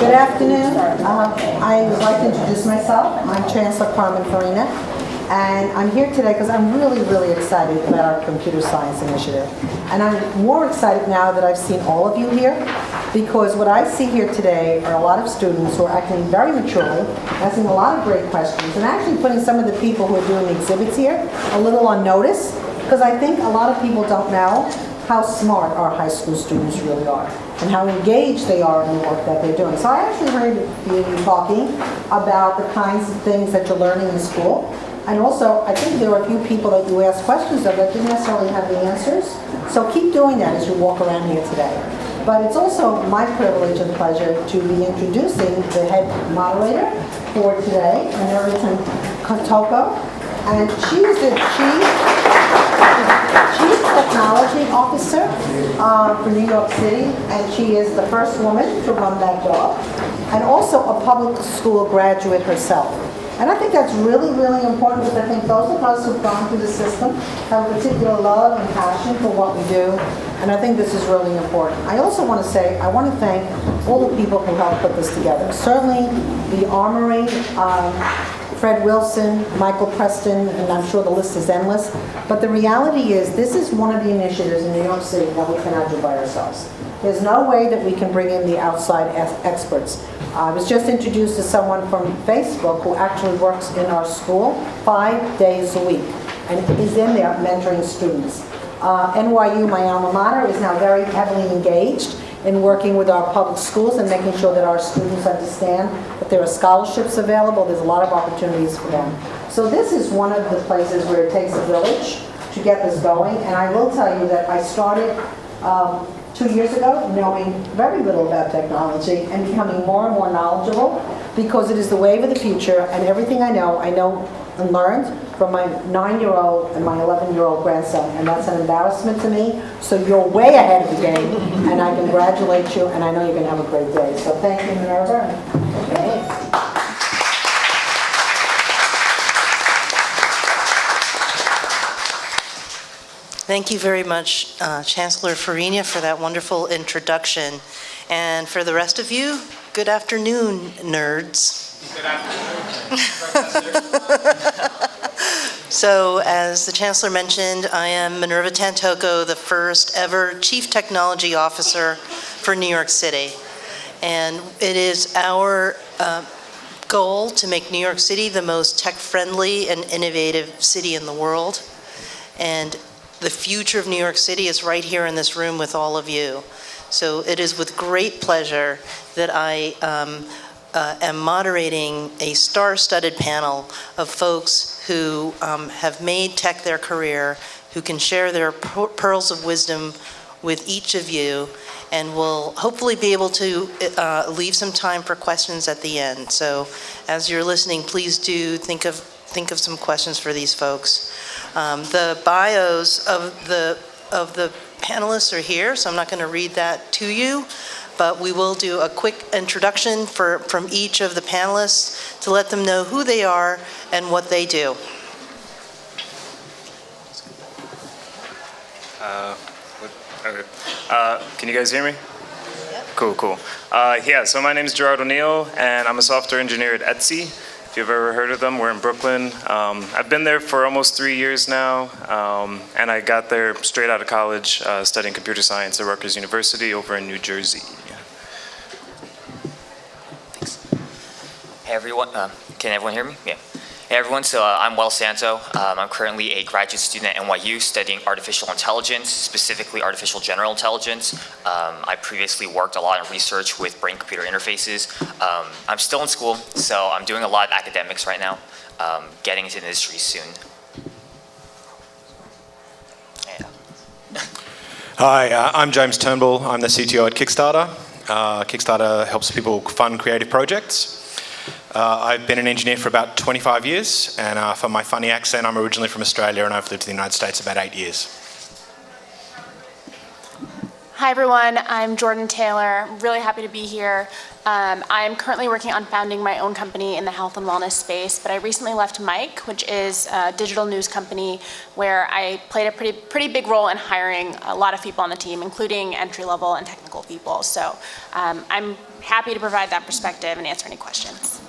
Good afternoon. I would like to introduce myself. I'm Chancellor Carmen Fariña, and I'm here today because I'm really excited about our computer science initiative. And I'm more excited now that I've seen all of you here, because what I see here today are a lot of students who are acting very maturely, asking a lot of great questions, and actually putting some of the people who are doing the exhibits here a little on notice, because I think a lot of people don't know how smart our high school students really are and how engaged they are in the work that they're doing. So I actually heard you talking about the kinds of things that you're learning in school. And also, I think there were a few people that you asked questions of that didn't necessarily have the answers. So keep doing that as you walk around here today. But it's also my privilege and pleasure to be introducing the head moderator for today, Minerva Tantoco. And she's the Chief Technology Officer for New York City, and she is the first woman to run that job, and also a public school graduate herself. And I think that's really important, because I think those of us who've gone through the system have a particular love and passion for what we do, and I think this is really important. I also want to say, I want to thank all the people who helped put this together. Certainly the Armory, Fred Wilson, Michael Preston, and I'm sure the list is endless. But the reality is, this is one of the initiatives in New York City that we cannot do by ourselves. There's no way that we can bring in the outside experts. I was just introduced to someone from Facebook who actually works in our school 5 days a week and is in there mentoring students. NYU, my alma mater, is now very heavily engaged in working with our public schools and making sure that our students understand that there are scholarships available. There's a lot of opportunities for them. So this is one of the places where it takes a village to get this going. And I will tell you that I started 2 years ago knowing very little about technology and becoming more and more knowledgeable, because it is the wave of the future, and everything I know and learned from my 9-year-old and my 11-year-old grandson, and that's an embarrassment to me. So you're way ahead of the game, and I congratulate you, and I know you're going to have a great day. So thank you, Minerva. Okay. Thank you very much, Chancellor Fariña, for that wonderful introduction. And for the rest of you, good afternoon, nerds. Good afternoon. So, as the Chancellor mentioned, I am Minerva Tantoco, the first ever Chief Technology Officer for New York City. And it is our goal to make New York City the most tech-friendly and innovative city in the world. And the future of New York City is right here in this room with all of you. So it is with great pleasure that I am moderating a star-studded panel of folks who have made tech their career, who can share their pearls of wisdom with each of you, and will hopefully be able to leave some time for questions at the end. So as you're listening, please do think of some questions for these folks. The bios of the panelists are here, so I'm not going to read that to you, but we will do a quick introduction from each of the panelists to let them know who they are and what they do. Can you guys hear me? Yep. Cool. Yeah, so my name is Gerard O'Neill, and I'm a software engineer at Etsy. If you've ever heard of them, we're in Brooklyn. I've been there for almost 3 years now, and I got there straight out of college studying computer science at Rutgers University over in New Jersey. Thanks. Hey everyone, can everyone hear me? Yeah. Hey everyone, so I'm Lucas Santo. I'm currently a graduate student at NYU studying artificial intelligence, specifically artificial general intelligence. I previously worked a lot in research with brain-computer interfaces. I'm still in school, so I'm doing a lot of academics right now, getting into the industry soon. Yeah. Hi, I'm James Turnbull. I'm the CTO at Kickstarter. Kickstarter helps people fund creative projects. I've been an engineer for about 25 years, and for my funny accent, I'm originally from Australia, and I've lived in the United States about 8 years. Hi everyone, I'm Jordan Taylor. I'm really happy to be here. I'm currently working on founding my own company in the health and wellness space, but I recently left Mic, which is a digital news company where I played a pretty big role in hiring a lot of people on the team, including entry-level and technical people. So I'm happy to provide that perspective and answer any questions.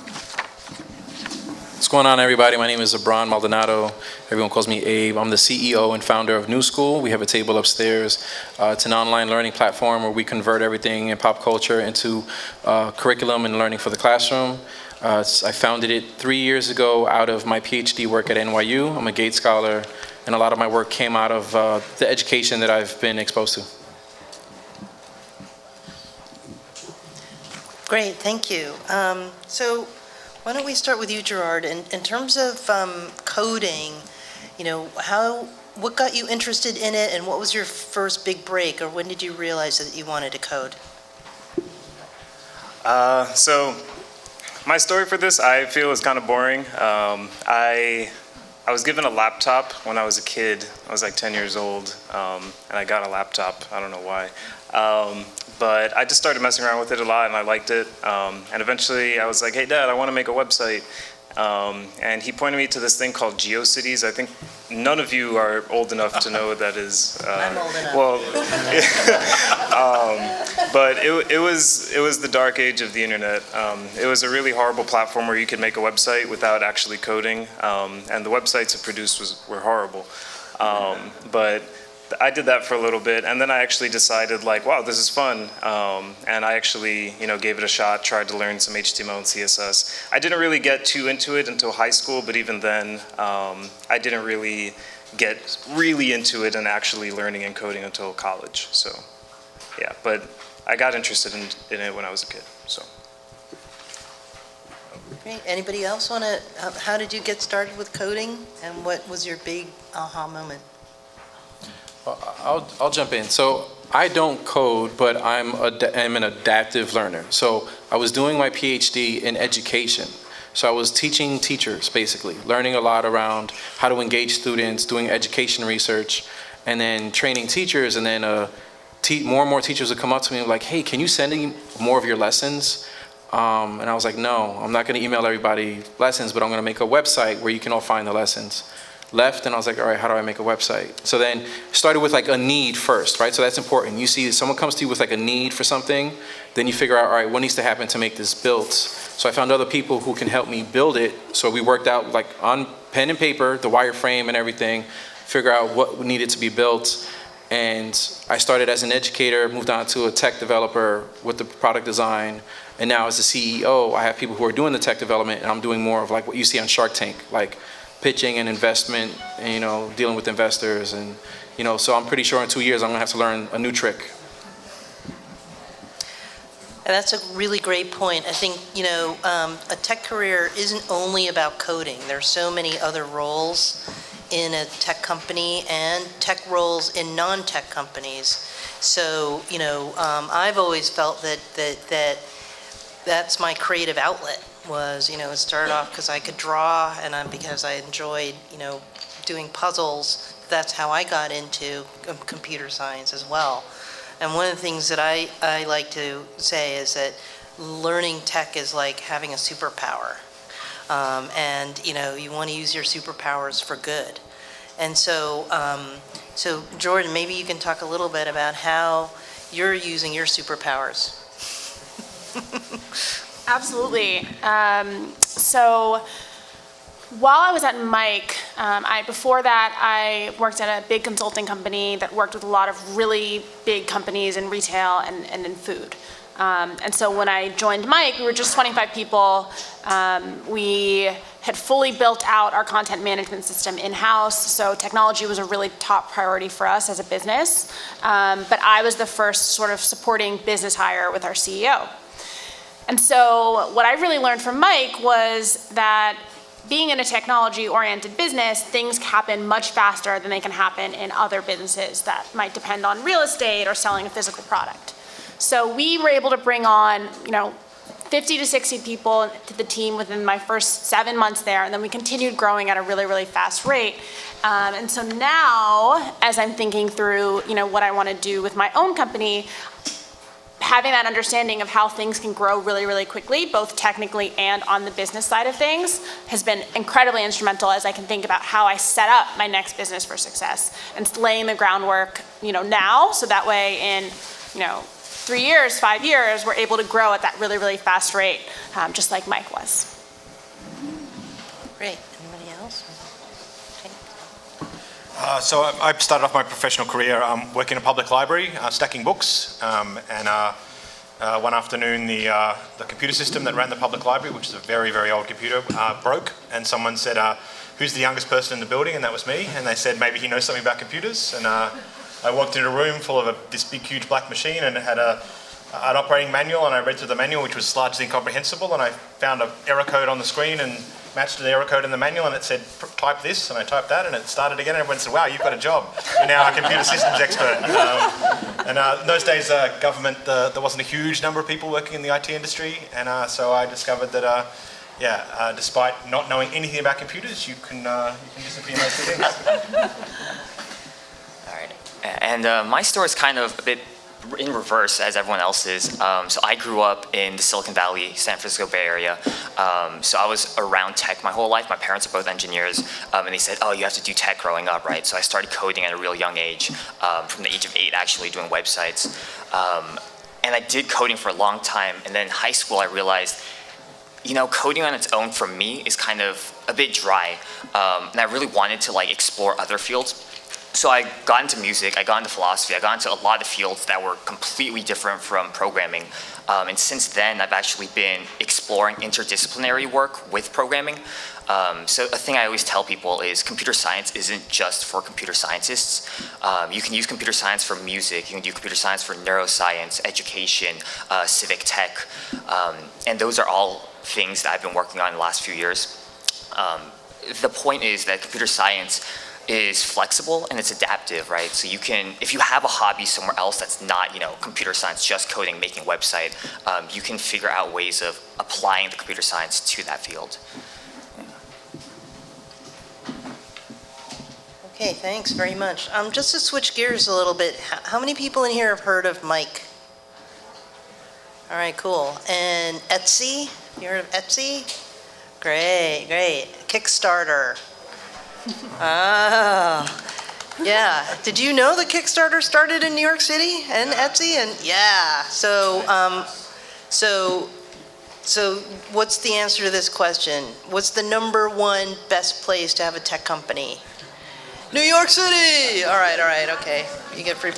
What's going on, everybody? My name is Abran, Maldonado. Everyone calls me Abe. I'm the CEO and founder of New School. We have a table upstairs. It's an online learning platform where we convert everything in pop culture into curriculum and learning for the classroom. I founded it 3 years ago out of my PhD work at NYU. I'm a Gates Scholar, and a lot of my work came out of the education that I've been exposed to. Great, thank you. So why don't we start with you, Gerard? In terms of coding, you know, what got you interested in it, and what was your first big break, or when did you realize that you wanted to code? So my story for this, I feel, is kind of boring. I was given a laptop when I was a kid. I was like 10 years old, and I got a laptop. I don't know why. But I just started messing around with it a lot, and I liked it. And eventually I was like, hey, Dad, I want to make a website. And he pointed me to this thing called GeoCities. I think none of you are old enough to know what that is. I'm old enough. Well, but it was the dark age of the internet. It was a really horrible platform where you could make a website without actually coding, and the websites it produced were horrible. But I did that for a little bit, and then I actually decided, like, wow, this is fun. And I actually, gave it a shot, tried to learn some HTML and CSS. I didn't really get too into it until high school, but even then, I didn't really get really into it and actually learning and coding until college. So, yeah, but I got interested in it when I was a kid, so. Great. Anybody else want to, how did you get started with coding, and what was your big aha moment? I'll jump in. So I don't code, but I'm an adaptive learner. So I was doing my PhD in education. So I was teaching teachers, basically, learning a lot around how to engage students, doing education research, and then training teachers. And then more and more teachers would come up to me like, hey, can you send me more of your lessons? And I was like, no, I'm not going to email everybody lessons, but I'm going to make a website where you can all find the lessons. Left, and I was like, all right, how do I make a website? So then started with like a need first, right? So that's important. You see someone comes to you with like a need for something, then you figure out, all right, what needs to happen to make this built? So I found other people who can help me build it. So we worked out like on pen and paper, the wireframe and everything, figure out what needed to be built. And I started as an educator, moved on to a tech developer with the product design. And now as the CEO, I have people who are doing the tech development, and I'm doing more of like what you see on Shark Tank, like pitching and investment, and, dealing with investors. And, so I'm pretty sure in 2 years I'm gonna have to learn a new trick. And that's a really great point. I think, a tech career isn't only about coding. There's so many other roles in a tech company and tech roles in non-tech companies. So, I've always felt that's my creative outlet. Was, it started off because I could draw, and because I enjoyed, doing puzzles. That's how I got into computer science as well. And one of the things that I like to say is that learning tech is like having a superpower. And, you want to use your superpowers for good. And so, Jordan, maybe you can talk a little bit about how you're using your superpowers. Absolutely. So while I was at Mic, before that I worked at a big consulting company that worked with a lot of really big companies in retail and in food. And so when I joined Mic, we were just 25 people. We had fully built out our content management system in-house, so technology was a really top priority for us as a business. But I was the first sort of supporting business hire with our CEO. And so what I really learned from Mic was that being in a technology-oriented business, things happen much faster than they can happen in other businesses that might depend on real estate or selling a physical product. So we were able to bring on, 50 to 60 people to the team within my first 7 months there, and then we continued growing at a really, really fast rate. And so now, as I'm thinking through, what I want to do with my own company, having that understanding of how things can grow really, really quickly, both technically and on the business side of things, has been incredibly instrumental as I can think about how I set up my next business for success and laying the groundwork, now, so that way in, 3 years, 5 years, we're able to grow at that really, really fast rate, just like Mike was. Great. Anybody else? So I started off my professional career working in a public library, stacking books, and one afternoon the computer system that ran the public library, which is a very, very old computer, broke, and someone said, who's the youngest person in the building? And that was me, and they said maybe he knows something about computers, and I walked into a room full of this big, huge black machine, and it had an operating manual, and I read through the manual, which was largely incomprehensible, and I found an error code on the screen and matched the error code in the manual, and it said, type this, and I typed that, and it started again, and everyone said, wow, you've got a job. You're now a computer systems expert. And in those days, government, there wasn't a huge number of people working in the IT industry, and so I discovered that, despite not knowing anything about computers, you can disappear those two things. All right. And my story is kind of a bit in reverse as everyone else's. So I grew up in the Silicon Valley, San Francisco Bay Area. So I was around tech my whole life. My parents are both engineers, and they said, oh, you have to do tech growing up, right? So I started coding at a real young age, from the age of 8 actually, doing websites. And I did coding for a long time, and then in high school I realized, coding on its own for me is kind of a bit dry, and I really wanted to explore other fields. So I got into music, I got into philosophy, I got into a lot of fields that were completely different from programming. And since then, I've actually been exploring interdisciplinary work with programming. So a thing I always tell people is computer science isn't just for computer scientists. You can use computer science for music, you can do computer science for neuroscience, education, civic tech, and those are all things that I've been working on in the last few years. The point is that computer science is flexible and it's adaptive, right? So you can, if you have a hobby somewhere else that's not, computer science, just coding, making a website, you can figure out ways of applying the computer science to that field. Okay, thanks very much. Just to switch gears a little bit, how many people in here have heard of Mike? All right, cool. And Etsy? You heard of Etsy? Great, great. Kickstarter. Oh, yeah. Did you know that Kickstarter started in New York City and Etsy? And yeah, so what's the answer to this question? What's the #1 best place to have a tech company? New York City! All right, okay. You get free.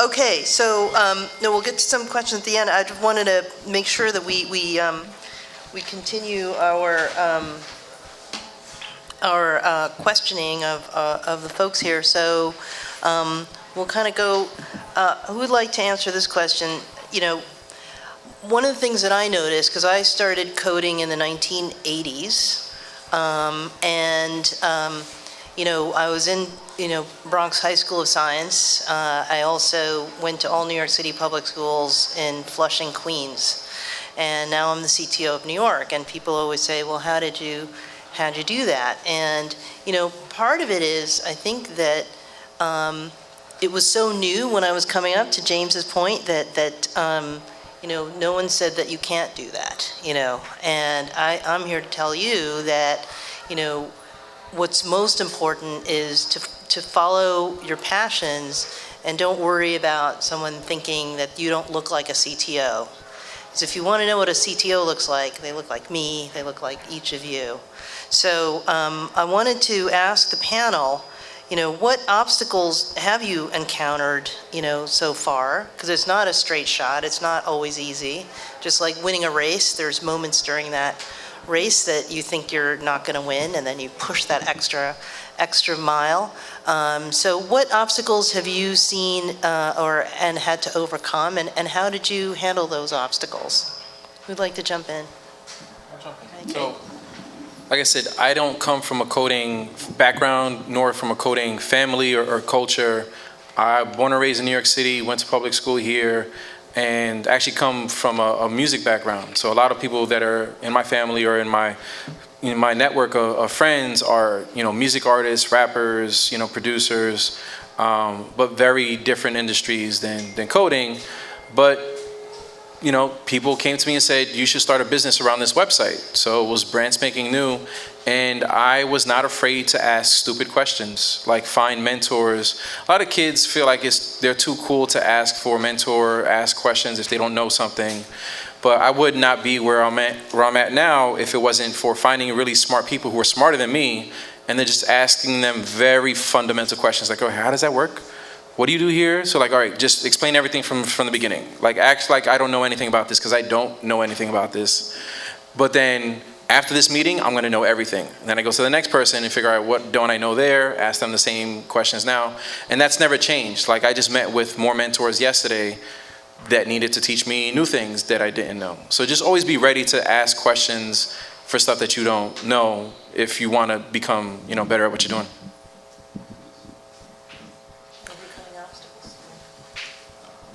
Okay, so no, we'll get to some questions at the end. I just wanted to make sure that we continue our questioning of the folks here. So we'll kind of go, who would like to answer this question? One of the things that I noticed, because I started coding in the 1980s, I was in, Bronx High School of Science. I also went to all New York City public schools in Flushing, Queens. And now I'm the CTO of New York. And people always say, well, how'd you do that? And, part of it is, I think that it was so new when I was coming up, to James's point, that no one said that you can't do that, And I'm here to tell you that, what's most important is to follow your passions and don't worry about someone thinking that you don't look like a CTO. Because if you want to know what a CTO looks like, they look like me, they look like each of you. So I wanted to ask the panel, what obstacles have you encountered, so far? Because it's not a straight shot, it's not always easy. Just like winning a race, there's moments during that race that you think you're not going to win, and then you push that extra mile. So what obstacles have you seen and had to overcome, and how did you handle those obstacles? Who'd like to jump in? Okay. So, like I said, I don't come from a coding background, nor from a coding family or culture. I'm born and raised in New York City, went to public school here, and actually come from a music background. So a lot of people that are in my family or in my network of friends are, music artists, rappers, producers, but very different industries than coding. But, people came to me and said, you should start a business around this website. So it was brand spanking new. And I was not afraid to ask stupid questions, like find mentors. A lot of kids feel like they're too cool to ask for a mentor, ask questions if they don't know something. But I would not be where I'm at now if it wasn't for finding really smart people who are smarter than me, and then just asking them very fundamental questions like, oh, how does that work? What do you do here? So like, all right, just explain everything from the beginning. Like, act like I don't know anything about this because I don't know anything about this. But then after this meeting, I'm gonna know everything. And then I go to the next person and figure out what don't I know there, ask them the same questions now. And that's never changed. Like, I just met with more mentors yesterday that needed to teach me new things that I didn't know. So just always be ready to ask questions for stuff that you don't know if you wanna become, better at what you're doing.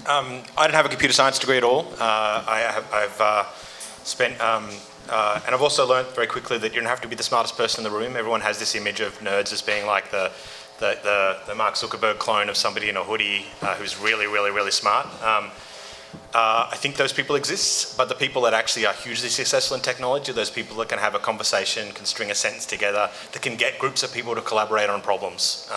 I don't have a computer science degree at all. I've spent, and I've also learned very quickly that you don't have to be the smartest person in the room. Everyone has this image of nerds as being like the Mark Zuckerberg clone of somebody in a hoodie who's really, really, really smart. I think those people exist, but the people that actually are hugely successful in technology are those people that can have a conversation, can string a sentence together, that can get groups of people to collaborate on problems.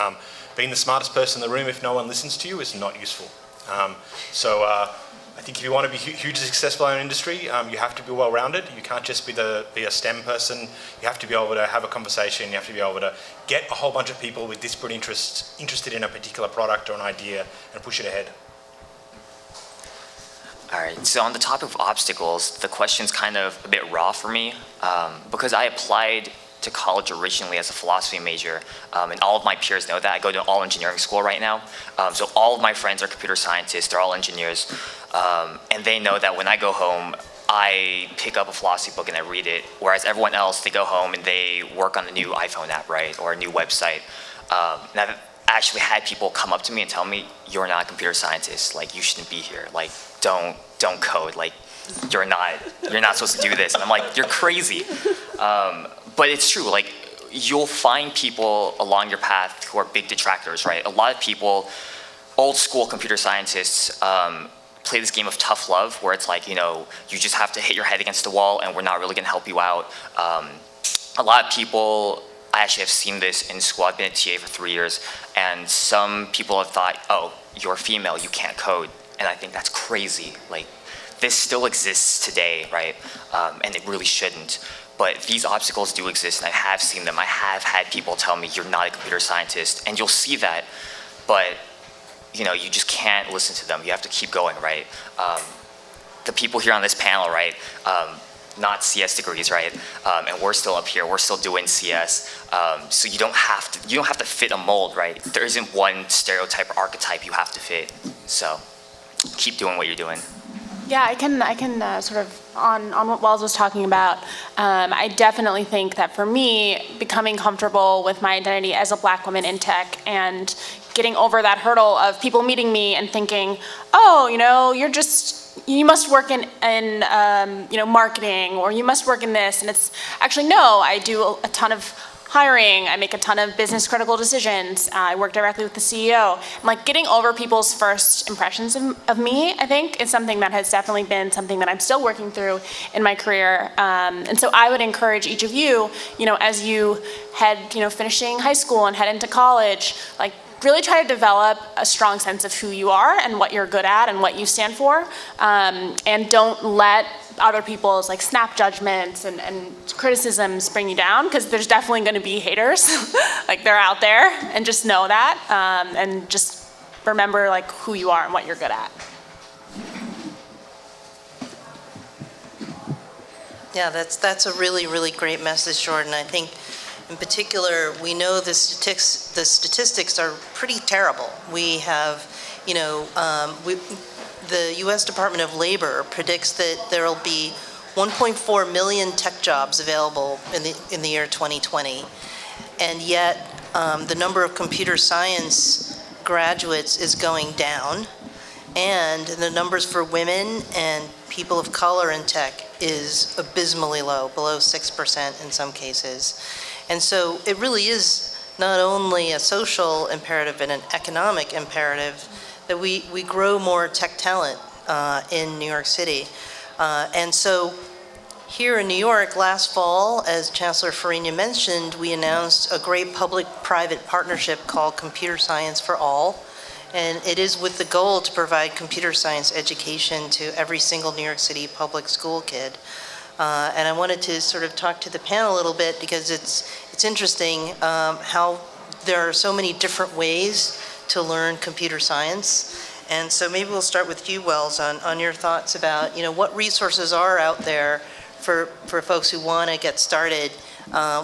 Being the smartest person in the room, if no one listens to you, is not useful. I think if you want to be hugely successful in an industry, you have to be well-rounded. You can't just be a STEM person. You have to be able to have a conversation. You have to be able to get a whole bunch of people with disparate interests interested in a particular product or an idea and push it ahead. All right, so on the topic of obstacles, the question's kind of a bit raw for me because I applied to college originally as a philosophy major, and all of my peers know that. I go to an all engineering school right now, so all of my friends are computer scientists, they're all engineers, and they know that when I go home, I pick up a philosophy book and I read it, whereas everyone else, they go home and they work on a new iPhone app, right, or a new website. And I've actually had people come up to me and tell me, you're not a computer scientist, like, you shouldn't be here, like, don't code, like, you're not supposed to do this. And I'm like, you're crazy. But it's true, like, you'll find people along your path who are big detractors, right? A lot of people, old school computer scientists, play this game of tough love where it's like, you just have to hit your head against the wall and we're not really gonna help you out. A lot of people, I actually have seen this in school. I've been a TA for 3 years, and some people have thought, oh, you're female, you can't code. And I think that's crazy. Like, this still exists today, right? And it really shouldn't. But these obstacles do exist, and I have seen them. I have had people tell me, you're not a computer scientist, and you'll see that, but you just can't listen to them. You have to keep going, right? The people here on this panel, right, not CS degrees, right? And we're still up here, we're still doing CS. So you don't have to fit a mold, right? There isn't one stereotype or archetype you have to fit. So keep doing what you're doing. Yeah, I can sort of, on what Wells was talking about, I definitely think that for me, becoming comfortable with my identity as a Black woman in tech and getting over that hurdle of people meeting me and thinking, oh, you must work in marketing, or you must work in this, and it's actually, no, I do a ton of hiring, I make a ton of business critical decisions, I work directly with the CEO. Like, getting over people's first impressions of me, I think, is something that has definitely been something that I'm still working through in my career. And so I would encourage each of you, as you head, finishing high school and head into college, like, really try to develop a strong sense of who you are and what you're good at and what you stand for. And don't let other people's snap judgments and criticisms bring you down, because there's definitely going to be haters. Like, they're out there, and just know that, and just remember who you are and what you're good at. Yeah, that's a really, really great message, Jordan. I think in particular, we know the statistics are pretty terrible. We have, the U.S. Department of Labor predicts that there will be 1.4 million tech jobs available in the year 2020, and yet the number of computer science graduates is going down, And the numbers for women and people of color in tech is abysmally low, below 6% in some cases. And so it really is not only a social imperative and an economic imperative that we grow more tech talent in New York City. And so here in New York, last fall, as Chancellor Fariña mentioned, we announced a great public-private partnership called Computer Science for All. And it is with the goal to provide computer science education to every single New York City public school kid. And I wanted to sort of talk to the panel a little bit because it's interesting how there are so many different ways to learn computer science. And so maybe we'll start with you, Wells, on your thoughts about, what resources are out there for folks who want to get started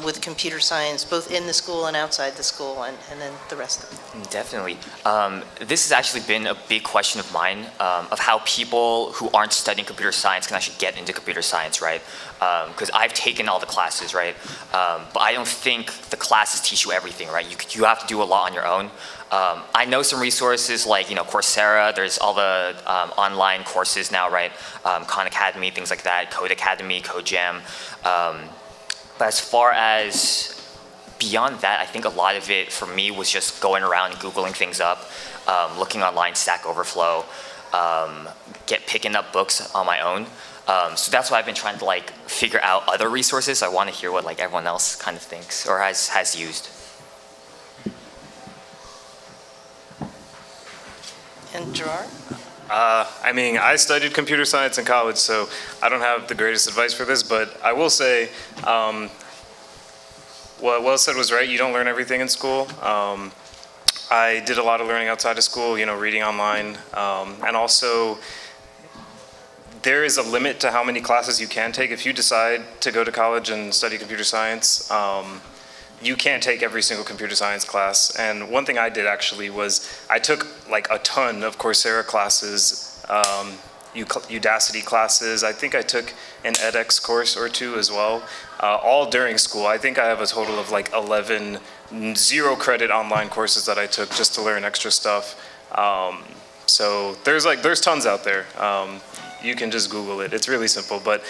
with computer science, both in the school and outside the school, and then the rest of it. Definitely. This has actually been a big question of mine, of how people who aren't studying computer science can actually get into computer science, right? Because I've taken all the classes, right? But I don't think the classes teach you everything, right? You have to do a lot on your own. I know some resources like, Coursera, there's all the online courses now, right? Khan Academy, things like that, Code Academy, Code Jam. But as far as beyond that, I think a lot of it for me was just going around and Googling things up, looking online, Stack Overflow, picking up books on my own. So that's why I've been trying to figure out other resources. I want to hear what everyone else kind of thinks or has used. And Gerard? I studied computer science in college, so I don't have the greatest advice for this, but I will say what Will said was right. You don't learn everything in school. I did a lot of learning outside of school, reading online, and also there is a limit to how many classes you can take. If you decide to go to college and study computer science, you can't take every single computer science class. And one thing I did actually was I took a ton of Coursera classes, Udacity classes. I think I took an edX course or two as well, all during school. I think I have a total of 11 zero-credit online courses that I took just to learn extra stuff. So there's tons out there. You can just Google it. It's really simple. But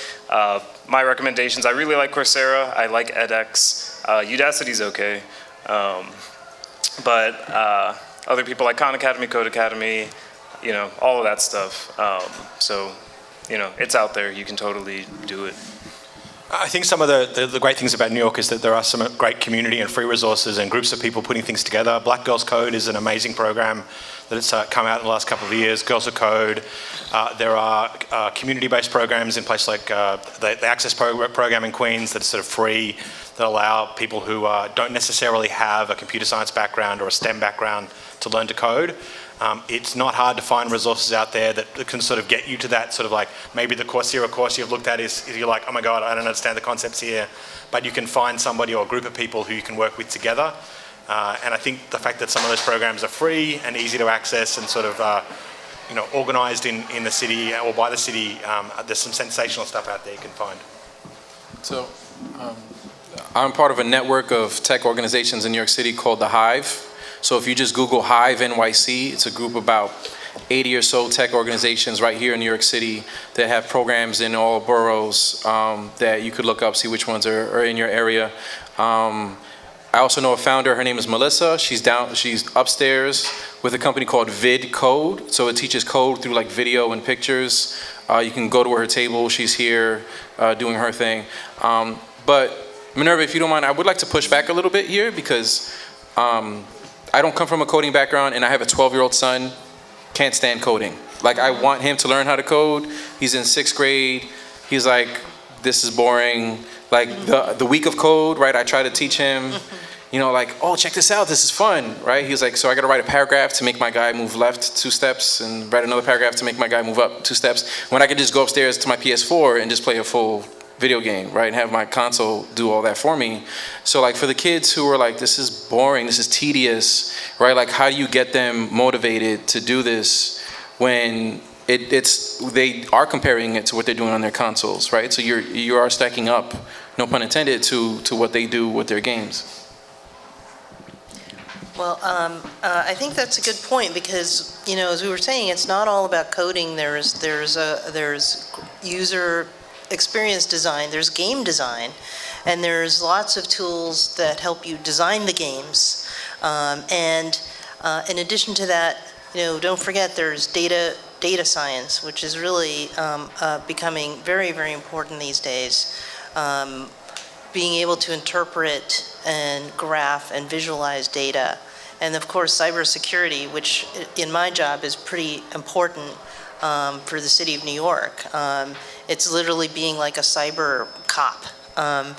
my recommendations, I really like Coursera. I like edX. Udacity's okay. But other people like Khan Academy, Code Academy, all of that stuff. So, it's out there. You can totally do it. I think some of the great things about New York is that there are some great community and free resources and groups of people putting things together. Black Girls Code is an amazing program that has come out in the last couple of years. Girls of Code. There are community-based programs in places like the Access program in Queens that's sort of free, that allow people who don't necessarily have a computer science background or a STEM background to learn to code. It's not hard to find resources out there that can sort of get you to that sort of maybe the Coursera course you've looked at is you're like, oh my God, I don't understand the concepts here. But you can find somebody or a group of people who you can work with together. And I think the fact that some of those programs are free and easy to access and sort of organized in the city or by the city, there's some sensational stuff out there you can find. So I'm part of a network of tech organizations in New York City called The Hive. So if you just Google Hive NYC, it's a group of about 80 or so tech organizations right here in New York City that have programs in all boroughs that you could look up, see which ones are in your area. I also know a founder, her name is Melissa. She's upstairs with a company called Vid Code. So it teaches code through video and pictures. You can go to her table, she's here doing her thing. But Minerva, if you don't mind, I would like to push back a little bit here because I don't come from a coding background and I have a 12-year-old son, can't stand coding. I want him to learn how to code. He's in 6th grade. He's like, this is boring. The week of code, right? I try to teach him, oh, check this out. This is fun, right? He's like, so I got to write a paragraph to make my guy move left 2 steps and write another paragraph to make my guy move up 2 steps. When I could just go upstairs to my PS4 and just play a full video game, right? And have my console do all that for me. So for the kids who are like, this is boring, this is tedious, right? How do you get them motivated to do this when they are comparing it to what they're doing on their consoles, right? So you are stacking up, no pun intended, to what they do with their games. Well, I think that's a good point because, as we were saying, it's not all about coding. There's user experience design, there's game design, and there's lots of tools that help you design the games. And in addition to that, don't forget there's data science, which is really becoming very, very important these days. Being able to interpret and graph and visualize data. And of course, cybersecurity, which in my job is pretty important for the city of New York. It's literally being like a cyber cop. And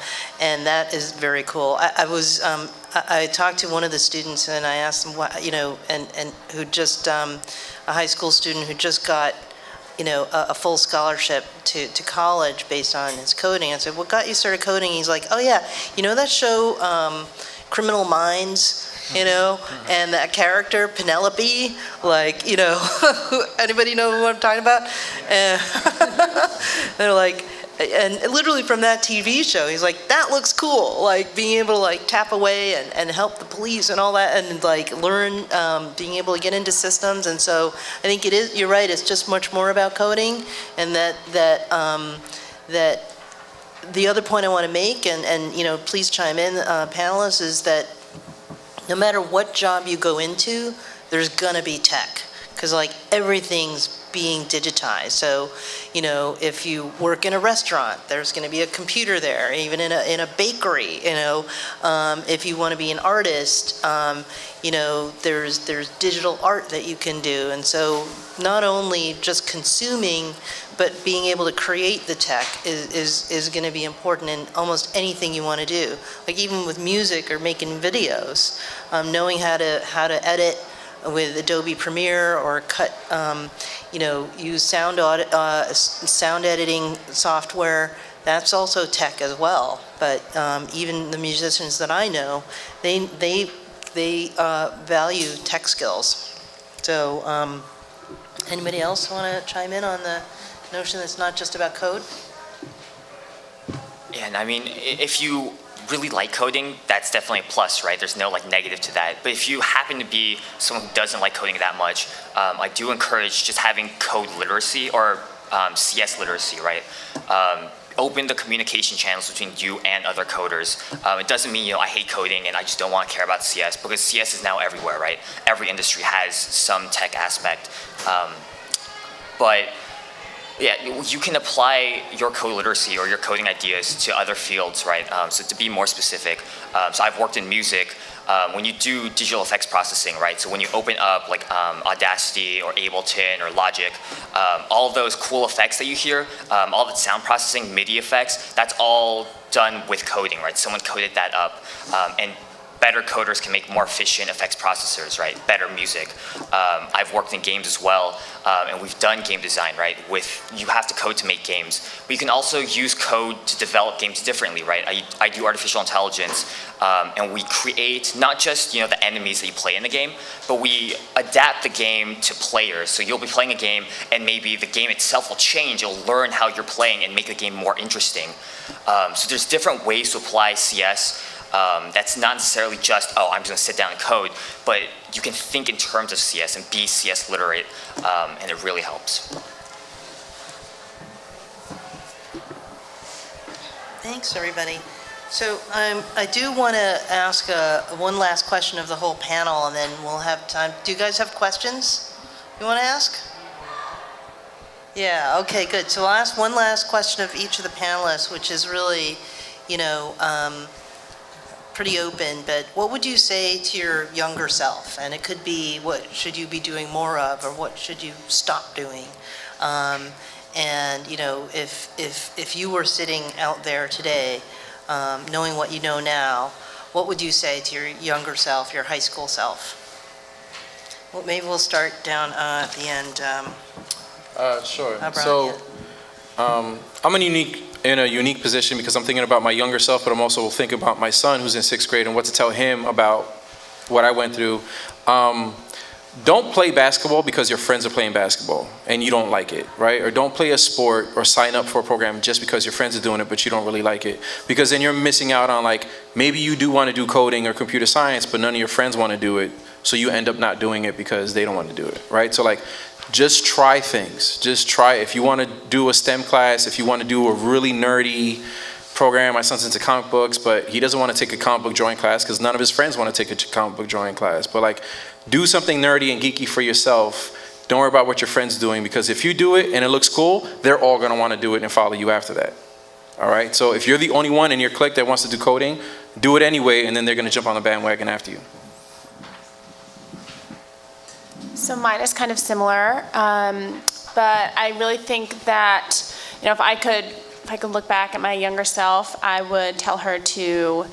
that is very cool. I talked to one of the students and I asked him what, and who just, a high school student who just got, a full scholarship to college based on his coding. I said, what got you started coding? He's like, oh yeah, that show, Criminal Minds, and that character, Penelope, like, anybody know what I'm talking about? They're like, and literally from that TV show, he's like, that looks cool, like being able to like tap away and help the police and all that, and like learn, being able to get into systems. And so I think it is, you're right, it's just much more about coding. And that the other point I want to make, and please chime in, panelists, is that no matter what job you go into, there's gonna be tech, because like everything's being digitized. So, if you work in a restaurant, there's going to be a computer there. Even in a bakery, if you want to be an artist, there's digital art that you can do. And so, not only just consuming, but being able to create the tech is going to be important in almost anything you want to do. Like even with music or making videos, knowing how to edit with Adobe Premiere or cut, use sound editing software. That's also tech as well. But even the musicians that I know, they value tech skills. So anybody else want to chime in on the notion that it's not just about code? Yeah, and I mean, if you really like coding, that's definitely a plus, right? There's no like negative to that. But if you happen to be someone who doesn't like coding that much, I do encourage just having code literacy or CS literacy, right? Open the communication channels between you and other coders. It doesn't mean, I hate coding and I just don't want to care about CS, because CS is now everywhere, right? Every industry has some tech aspect. But yeah, you can apply your code literacy or your coding ideas to other fields, right? So to be more specific, so I've worked in music. When you do digital effects processing, right? So when you open up like Audacity or Ableton or Logic, all of those cool effects that you hear, all the sound processing, MIDI effects, that's all done with coding, right? Someone coded that up, and better coders can make more efficient effects processors, right? Better music. I've worked in games as well, and we've done game design, right? You have to code to make games, but you can also use code to develop games differently, right? I do artificial intelligence, and we create not just the enemies that you play in the game, but we adapt the game to players. So you'll be playing a game, and maybe the game itself will change. You'll learn how you're playing and make the game more interesting. So there's different ways to apply CS. That's not necessarily just, I'm just going to sit down and code, but you can think in terms of CS and be CS literate, and it really helps. Thanks, everybody. So I do want to ask one last question of the whole panel, and then we'll have time. Do you guys have questions you want to ask? Yeah, okay, good. So I'll ask one last question of each of the panelists, which is really, pretty open, but what would you say to your younger self? And it could be, what should you be doing more of, or what should you stop doing? And if you were sitting out there today, knowing what you know now, what would you say to your younger self, your high school self? Well, maybe we'll start down at the end. Sure. Abran, So I'm in a unique position because I'm thinking about my younger self, but I'm also thinking about my son who's in 6th grade and what to tell him about what I went through. don't play basketball because your friends are playing basketball and you don't like it, right? Or don't play a sport or sign up for a program just because your friends are doing it but you don't really like it. Because then you're missing out on, like, maybe you do want to do coding or computer science, but none of your friends want to do it, so you end up not doing it because they don't want to do it, right? So, like, just try things. Just try. If you want to do a STEM class, if you want to do a really nerdy program, my son's into comic books, but he doesn't want to take a comic book drawing class because none of his friends want to take a comic book drawing class. But, like, do something nerdy and geeky for yourself. Don't worry about what your friends are doing, because if you do it and it looks cool, they're all going to want to do it and follow you after that. All right? So if you're the only one in your clique that wants to do coding, do it anyway, and then they're going to jump on the bandwagon after you. So mine is kind of similar, but I really think that, if I could look back at my younger self, I would tell her to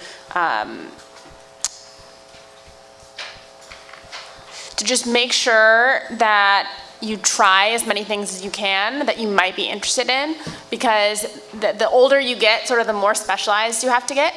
just make sure that you try as many things as you can that you might be interested in, because the older you get, sort of the more specialized you have to get,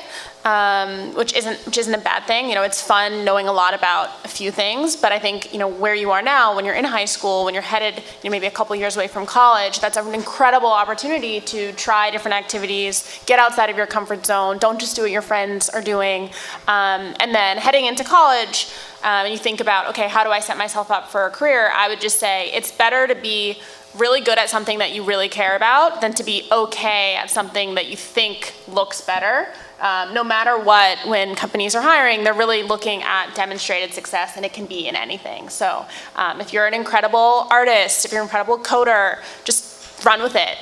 which isn't a bad thing. It's fun knowing a lot about a few things, but I think, where you are now, when you're in high school, when you're headed, maybe a couple years away from college, that's an incredible opportunity to try different activities, get outside of your comfort zone, don't just do what your friends are doing, and then heading into college, and you think about, okay, how do I set myself up for a career? I would just say it's better to be really good at something that you really care about than to be okay at something that you think looks better. No matter what, when companies are hiring, they're really looking at demonstrated success, and it can be in anything. So if you're an incredible artist, if you're an incredible coder, just run with it,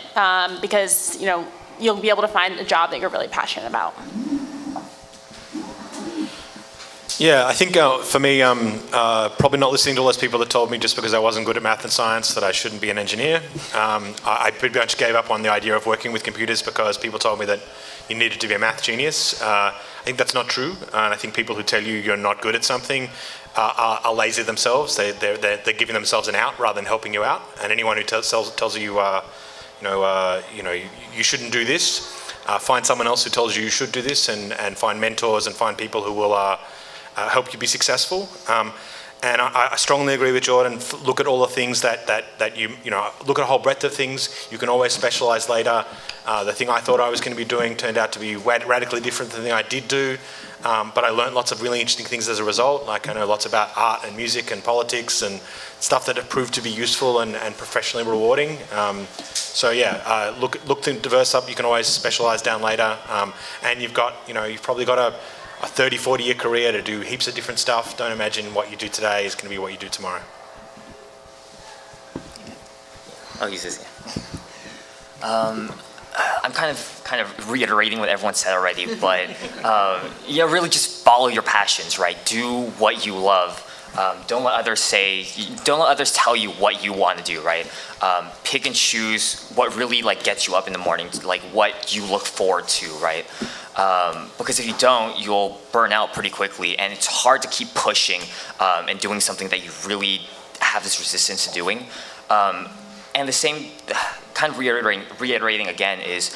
because you'll be able to find a job that you're really passionate about. Yeah, I think for me, probably not listening to all those people that told me just because I wasn't good at math and science that I shouldn't be an engineer. I pretty much gave up on the idea of working with computers because people told me that you needed to be a math genius. I think that's not true, and I think people who tell you you're not good at something are lazy themselves. They're giving themselves an out rather than helping you out. And anyone who tells you, you shouldn't do this, find someone else who tells you you should do this, and find mentors and find people who will help you be successful. And I strongly agree with Jordan. Look at all the things that you look at a whole breadth of things. You can always specialize later. The thing I thought I was going to be doing turned out to be radically different than the thing I did do. But I learned lots of really interesting things as a result. Like, I know lots about art and music and politics and stuff that have proved to be useful and professionally rewarding. So yeah, look to diverse up. You can always specialize down later. And you've probably got a 30, 40-year career to do heaps of different stuff. Don't imagine what you do today is going to be what you do tomorrow. I'll use this, yeah. I'm kind of reiterating what everyone said already, but really just follow your passions, right? Do what you love. Don't let others tell you what you want to do, right? Pick and choose what really gets you up in the morning, what you look forward to, right? Because if you don't, you'll burn out pretty quickly, and it's hard to keep pushing and doing something that you really have this resistance to doing. And the same, kind of reiterating again, is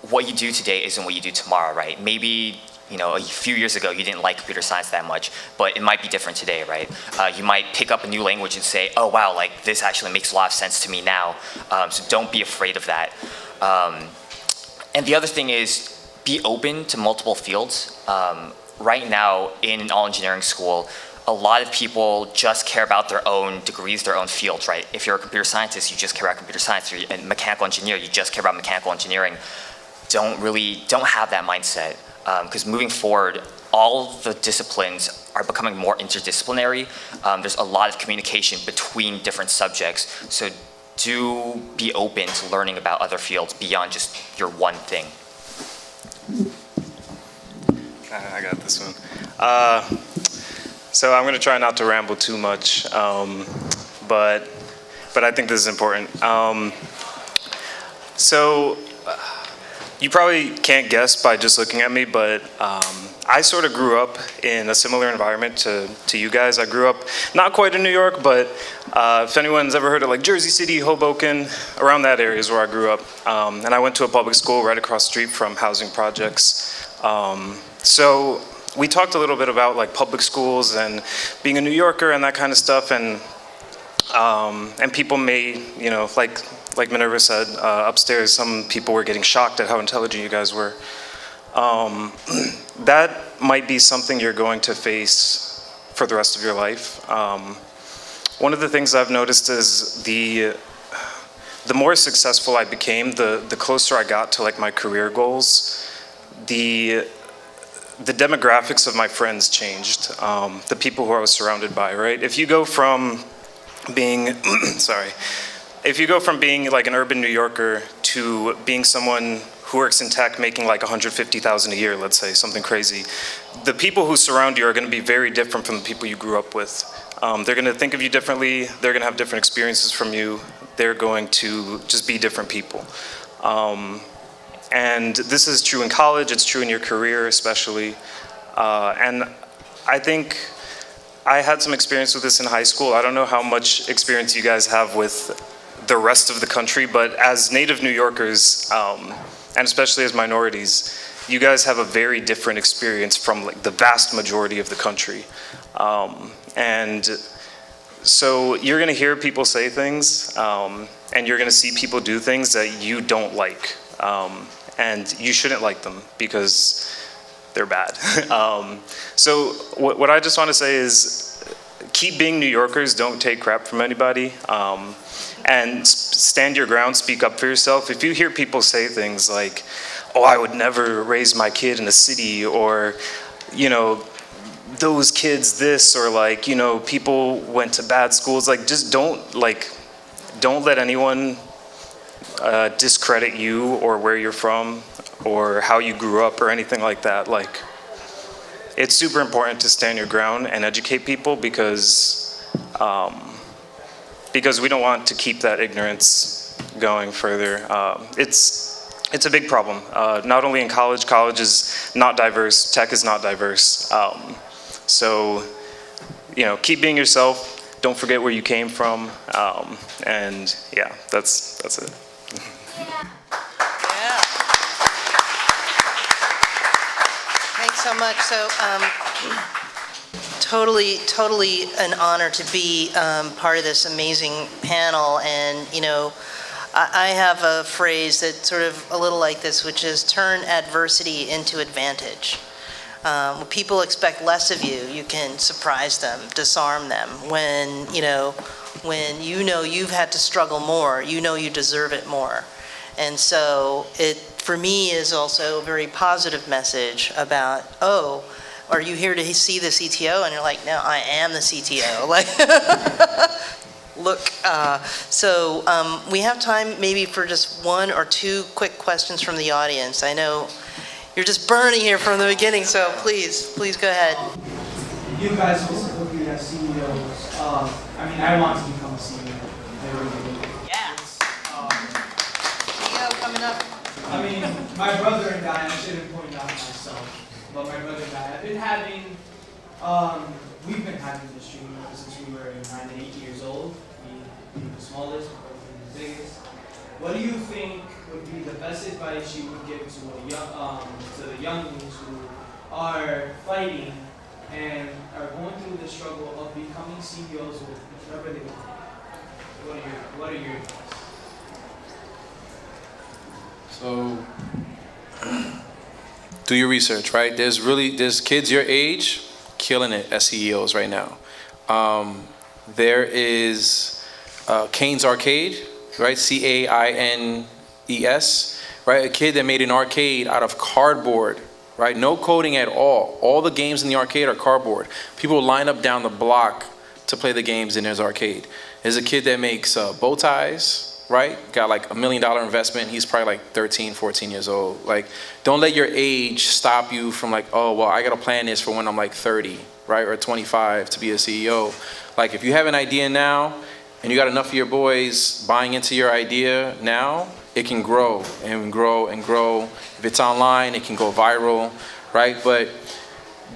what you do today isn't what you do tomorrow, right? Maybe a few years ago you didn't like computer science that much, but it might be different today, right? You might pick up a new language and say, oh wow, this actually makes a lot of sense to me now. So don't be afraid of that. And the other thing is, be open to multiple fields. Right now in an all-engineering school, a lot of people just care about their own degrees, their own fields, right? If you're a computer scientist, you just care about computer science. If you're a mechanical engineer, you just care about mechanical engineering. Don't have that mindset, because moving forward, all the disciplines are becoming more interdisciplinary. There's a lot of communication between different subjects, so do be open to learning about other fields beyond just your one thing. I got this one. So I'm going to try not to ramble too much, but I think this is important. So you probably can't guess by just looking at me, but I sort of grew up in a similar environment to you guys. I grew up not quite in New York, but if anyone's ever heard of Jersey City, Hoboken, around that area is where I grew up. And I went to a public school right across the street from housing projects. So we talked a little bit about like public schools and being a New Yorker and that kind of stuff, and people may, you know, like Minerva said upstairs, some people were getting shocked at how intelligent you guys were. That might be something you're going to face for the rest of your life. One of the things I've noticed is the more successful I became, the closer I got to like my career goals, the demographics of my friends changed, the people who I was surrounded by, right? If you go from being, if you go from being like an urban New Yorker to being someone who works in tech making like $150,000 a year, let's say, something crazy, the people who surround you are gonna be very different from the people you grew up with. They're gonna think of you differently, they're gonna have different experiences from you, they're going to just be different people. And this is true in college, it's true in your career especially. And I think I had some experience with this in high school. I don't know how much experience you guys have with the rest of the country, but as native New Yorkers, and especially as minorities, you guys have a very different experience from like the vast majority of the country. And so you're gonna hear people say things, and you're gonna see people do things that you don't like. And you shouldn't like them because they're bad. So what I just wanna say is keep being New Yorkers, don't take crap from anybody, and stand your ground, speak up for yourself. If you hear people say things like, oh, I would never raise my kid in a city, or, you know, those kids this, or like, you know, people went to bad schools, like just don't let anyone discredit you or where you're from or how you grew up or anything like that. Like, it's super important to stand your ground and educate people because we don't want to keep that ignorance going further. It's a big problem. Not only in college, college is not diverse, tech is not diverse. So, you know, keep being yourself, don't forget where you came from, and yeah, that's it. Yeah. Thanks so much. So, totally an honor to be part of this amazing panel. And, you know, I have a phrase that's sort of a little like this, which is turn adversity into advantage. When people expect less of you, you can surprise them, disarm them. When you know you've had to struggle more, you know you deserve it more. And so it, for me, is also a very positive message about, oh, are you here to see the CTO? And you're like, no, I am the CTO. Like, look, so we have time maybe for just one or two quick questions from the audience. I know you're just burning here from the beginning, so please go ahead. You guys specifically as CEOs, I mean, I want to become a CEO. I really do. Yeah. CEO coming up. I mean, my brother and I shouldn't point out myself, but my brother and I have been having, we've been having this dream since we were 9 and 8 years old. We were the smallest, but we were the biggest. What do you think would be the best advice you would give to the younglings who are fighting and are going through the struggle of becoming CEOs with whatever they want? What are your advice? So, do your research, right? There's kids your age killing it as CEOs right now. There is Kane's Arcade, right? CAINES, right? A kid that made an arcade out of cardboard, right? No coding at all. All the games in the arcade are cardboard. People line up down the block to play the games in his arcade. There's a kid that makes bow ties, right? Got like $1 million investment. He's probably like 13, 14 years old. Like, don't let your age stop you from like, oh, well, I gotta plan this for when I'm like 30, right? Or 25 to be a CEO. Like, if you have an idea now and you got enough of your boys buying into your idea now, it can grow and grow and grow. If it's online, it can go viral, right? But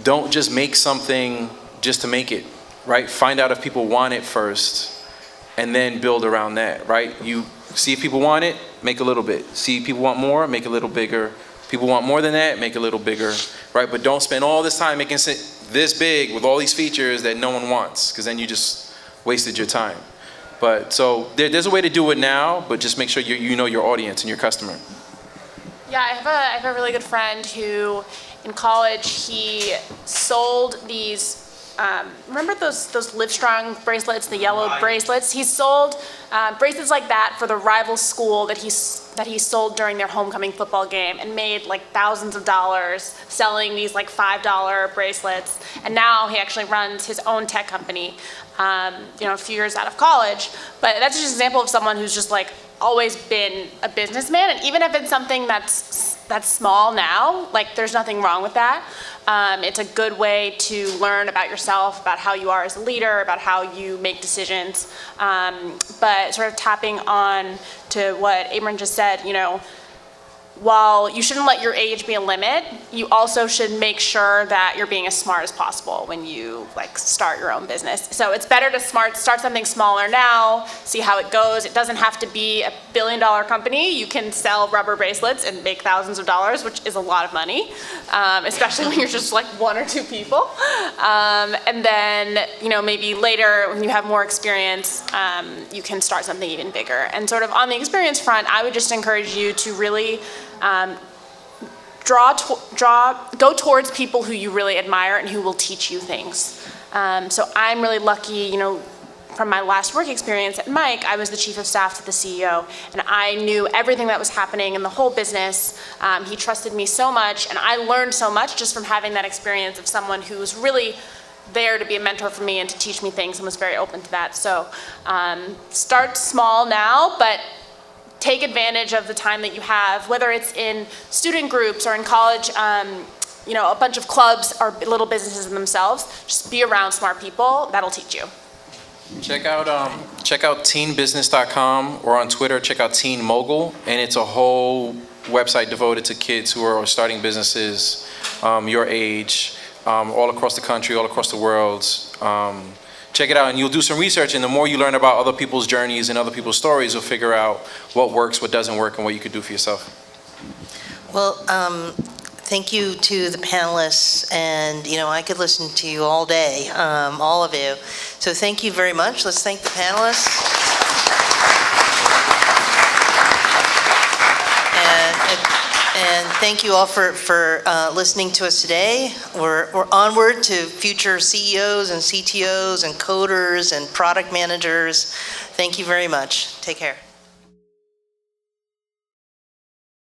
don't just make something just to make it, right? Find out if people want it first and then build around that, right? You see if people want it, make a little bit. See if people want more, make a little bigger, People want more than that, make it a little bigger, right? But don't spend all this time making it this big with all these features that no one wants, because then you just wasted your time. But so there's a way to do it now, but just make sure you know your audience and your customer. Yeah, I have a really good friend who, in college, he sold these. Remember those Livestrong bracelets, the yellow bracelets? He sold bracelets like that for the rival school that he sold during their homecoming football game, and made like thousands of dollars selling these like $5 bracelets. And now he actually runs his own tech company, a few years out of college. But that's just an example of someone who's just like always been a businessman, and even if it's something that's small now, like there's nothing wrong with that. It's a good way to learn about yourself, about how you are as a leader, about how you make decisions. But sort of tapping on to what Abran just said, while you shouldn't let your age be a limit, you also should make sure that you're being as smart as possible when you start your own business. So it's better to start something smaller now, see how it goes. It doesn't have to be $1 billion company. You can sell rubber bracelets and make thousands of dollars, which is a lot of money, especially when you're just like one or two people. And then, maybe later when you have more experience, you can start something even bigger. And sort of on the experience front, I would just encourage you to really go towards people who you really admire and who will teach you things. So I'm really lucky, from my last work experience at Mike, I was the chief of staff to the CEO, and I knew everything that was happening in the whole business. He trusted me so much, and I learned so much just from having that experience of someone who was really there to be a mentor for me and to teach me things, and was very open to that. So start small now, but take advantage of the time that you have, whether it's in student groups or in college, a bunch of clubs or little businesses in themselves. Just be around smart people. That'll teach you. Check out teenbusiness.com, or on Twitter, check out Teen Mogul, and it's a whole website devoted to kids who are starting businesses your age, all across the country, all across the world. Check it out, and you'll do some research, and the more you learn about other people's journeys and other people's stories, you'll figure out what works, what doesn't work, and what you could do for yourself. Well, thank you to the panelists, and I could listen to you all day, all of you. So thank you very much. Let's thank the panelists. And thank you all for listening to us today. We're onward to future CEOs and CTOs and coders and product managers. Thank you very much. Take care.